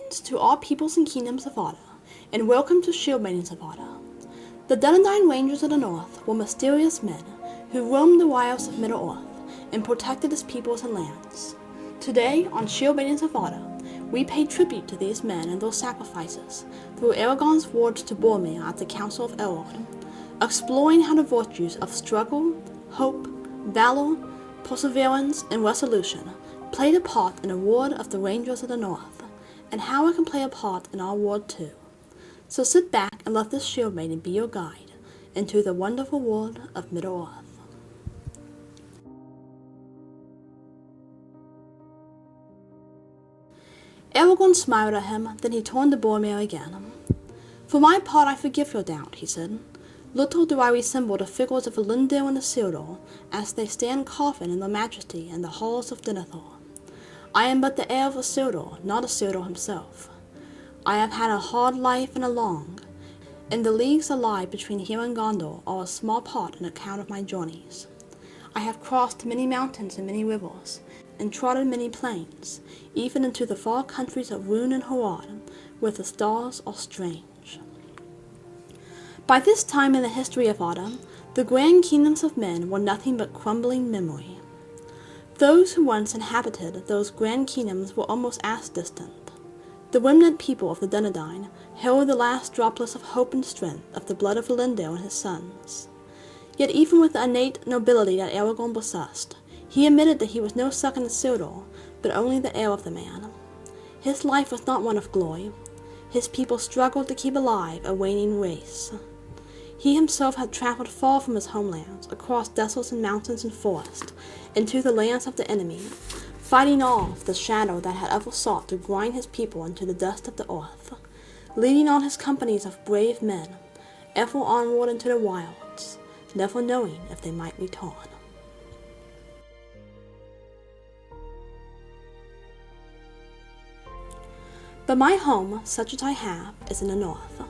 Greetings to all peoples and kingdoms of Arda, and welcome to Shieldmaidens of Arda. The Dunedain Rangers of the North were mysterious men who roamed the wilds of Middle-earth and protected his peoples and lands. Today, on Shieldmaidens of Arda, we pay tribute to these men and their sacrifices through Aragorn's words to Boromir at the Council of Elrond, exploring how the virtues of struggle, hope, valor, perseverance, and resolution played a part in the world of the Rangers of the North, and how it can play a part in our world too. So sit back and let this shield maiden be your guide into the wonderful world of Middle-earth. Aragorn smiled at him, then he turned to Boromir again. "For my part I forgive your doubt," he said. "Little do I resemble the figures of Elendil and Isildur, as they stand coffin in their majesty in the halls of Dunedain. I am but the heir of Isildur, not Isildur himself. I have had a hard life and a long, and the leagues that lie between here and Gondor are a small part in account of my journeys. I have crossed many mountains and many rivers, and trodden many plains, even into the far countries of Rhûn and Harad, where the stars are strange." By this time in the history of Arda, the grand kingdoms of men were nothing but crumbling memory. Those who once inhabited those grand kingdoms were almost as distant. The remnant people of the Dunedain held the last droplets of hope and strength of the blood of Elendil and his sons. Yet even with the innate nobility that Aragorn possessed, he admitted that he was no second Isildur, but only the heir of the man. His life was not one of glory. His people struggled to keep alive a waning race. He himself had traveled far from his homelands, across deserts and mountains and forests, into the lands of the enemy, fighting off the shadow that had ever sought to grind his people into the dust of the earth, leading on his companies of brave men, ever onward into the wilds, never knowing if they might return. But my home, such as I have, is in the north.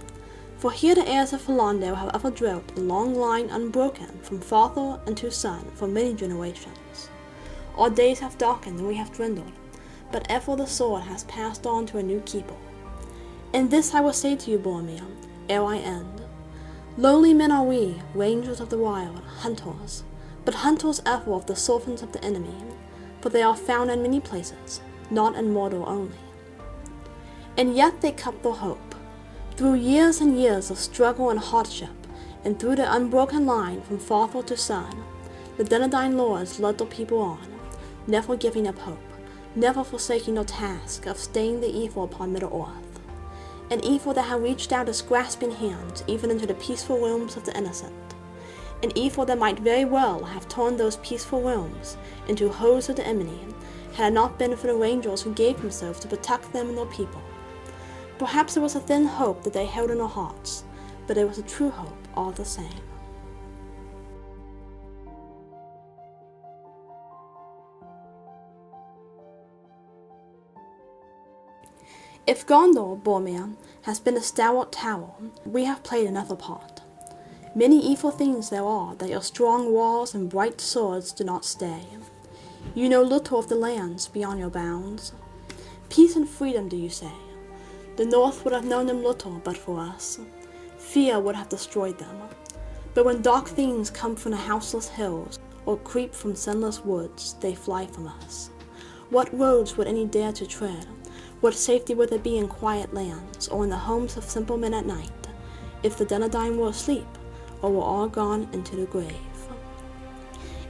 For here the heirs of Elrond have ever dwelt a long line unbroken from father unto son for many generations. Our days have darkened and we have dwindled, but ever the sword has passed on to a new keeper. And this I will say to you, Boromir, ere I end. Lowly men are we, rangers of the wild, hunters, but hunters ever of the servants of the enemy, for they are found in many places, not in Mordor only. And yet they kept their hope. Through years and years of struggle and hardship, and through the unbroken line from father to son, the Dunedain lords led their people on, never giving up hope, never forsaking their task of staying the evil upon Middle-earth, an evil that had reached out its grasping hands even into the peaceful realms of the innocent, an evil that might very well have turned those peaceful realms into holes of the enemy had it not been for the rangers who gave themselves to protect them and their people. Perhaps it was a thin hope that they held in their hearts, but it was a true hope all the same. If Gondor, Boromir, has been a stalwart tower, we have played another part. Many evil things there are that your strong walls and bright swords do not stay. You know little of the lands beyond your bounds. Peace and freedom, do you say? The North would have known them little but for us. Fear would have destroyed them. But when dark things come from the houseless hills, or creep from sunless woods, they fly from us. What roads would any dare to tread? What safety would there be in quiet lands, or in the homes of simple men at night, if the Dunedain were asleep, or were all gone into the grave?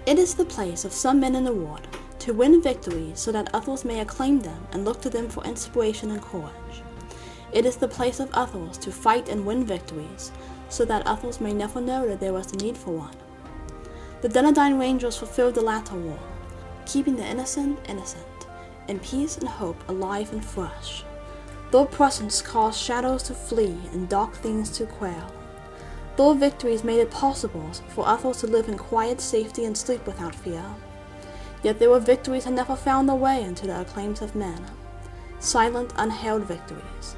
It is the place of some men in the world to win victories so that others may acclaim them and look to them for inspiration and courage. It is the place of others to fight and win victories, so that others may never know that there was the need for one. The Dunedain Rangers fulfilled the latter role, keeping the innocent innocent, and peace and hope alive and fresh. Their presence caused shadows to flee and dark things to quail. Their victories made it possible for others to live in quiet safety and sleep without fear. Yet there were victories that never found their way into the acclaims of men. Silent, unhailed victories,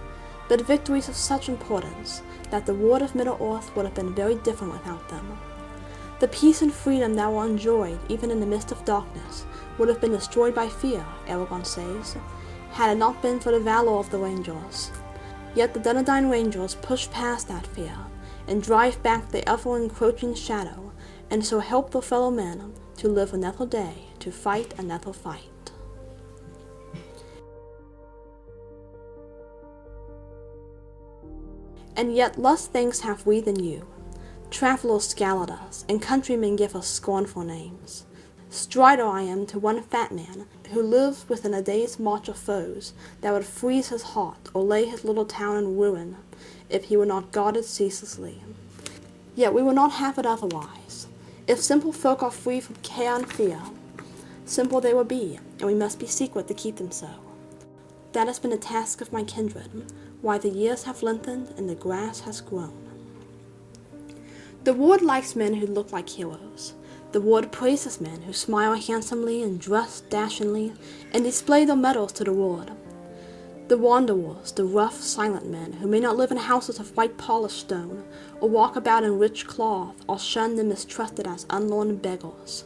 but victories of such importance that the world of Middle-earth would have been very different without them. The peace and freedom that were enjoyed even in the midst of darkness would have been destroyed by fear, Aragorn says, had it not been for the valor of the Rangers. Yet the Dunedain Rangers push past that fear, and drive back the ever-encroaching shadow, and so help their fellow men to live another day, to fight another fight. And yet less thanks have we than you. Travellers scowl at us, and countrymen give us scornful names. Strider I am to one fat man, who lives within a day's march of foes that would freeze his heart or lay his little town in ruin, if he were not guarded ceaselessly. Yet we will not have it otherwise. If simple folk are free from care and fear, simple they will be, and we must be secret to keep them so. That has been the task of my kindred, why the years have lengthened and the grass has grown. The ward likes men who look like heroes. The ward praises men who smile handsomely and dress dashingly and display their medals to the ward. The wanderers, the rough, silent men who may not live in houses of white polished stone, or walk about in rich cloth, are shunned and mistrusted as unlearned beggars.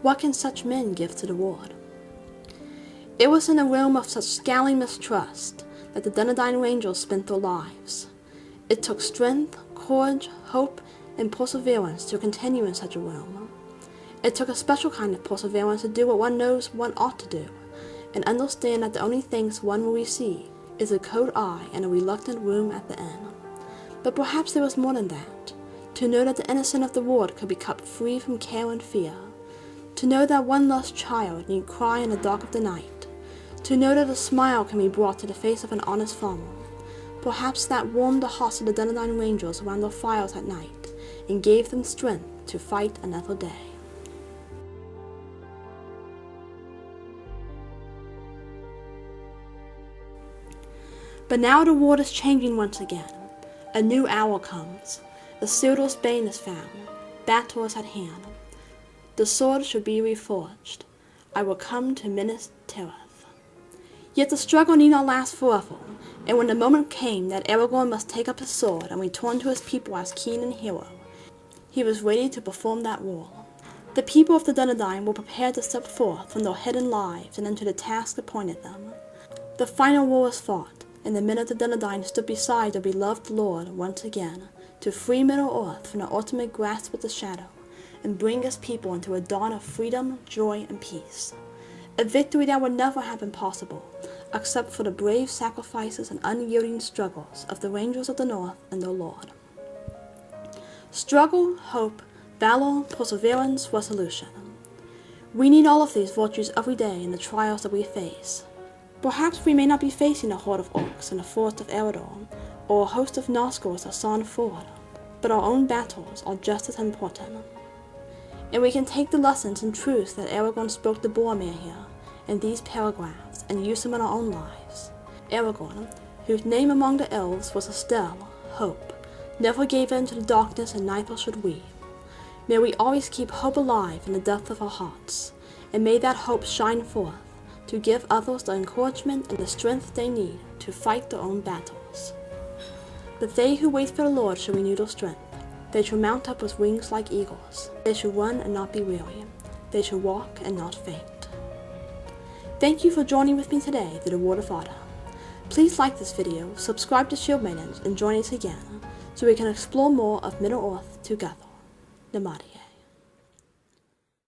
What can such men give to the ward? It was in a realm of such scowling mistrust that the Dunedain Rangers spent their lives. It took strength, courage, hope, and perseverance to continue in such a realm. It took a special kind of perseverance to do what one knows one ought to do, and understand that the only things one will receive is a cold eye and a reluctant room at the inn. But perhaps there was more than that. To know that the innocent of the ward could be kept free from care and fear. To know that one lost child need cry in the dark of the night. To know that a smile can be brought to the face of an honest farmer. Perhaps that warmed the hearts of the Dunedain Rangers around their fires at night, and gave them strength to fight another day. But now the world is changing once again. A new hour comes. The Sildur's bane is found. Battle is at hand. The sword should be reforged. I will come to Minas Tirith. Yet the struggle need not last forever, and when the moment came that Aragorn must take up his sword and return to his people as king and hero, he was ready to perform that role. The people of the Dunedain were prepared to step forth from their hidden lives and into the task appointed them. The final war was fought, and the men of the Dunedain stood beside their beloved lord once again, to free Middle-earth from the ultimate grasp of the shadow, and bring his people into a dawn of freedom, joy, and peace. A victory that would never have been possible, except for the brave sacrifices and unyielding struggles of the Rangers of the North and their lord. Struggle, hope, valor, perseverance, resolution. We need all of these virtues every day in the trials that we face. Perhaps we may not be facing a horde of orcs in the forest of Eredorn, or a host of Nazgûls at Sarn Ford, but our own battles are just as important. And we can take the lessons and truths that Aragorn spoke to Boromir here, in these paragraphs, and use them in our own lives. Aragorn, whose name among the elves was Estelle, hope, never gave in to the darkness, and neither should we. May we always keep hope alive in the depth of our hearts, and may that hope shine forth, to give others the encouragement and the strength they need to fight their own battles. But they who wait for the Lord shall renew their strength. They shall mount up with wings like eagles. They shall run and not be weary. They shall walk and not faint. Thank you for joining with me today through the Word of Arda. Please like this video, subscribe to Shieldmaidens, and join us again, so we can explore more of Middle-earth together. Namaste.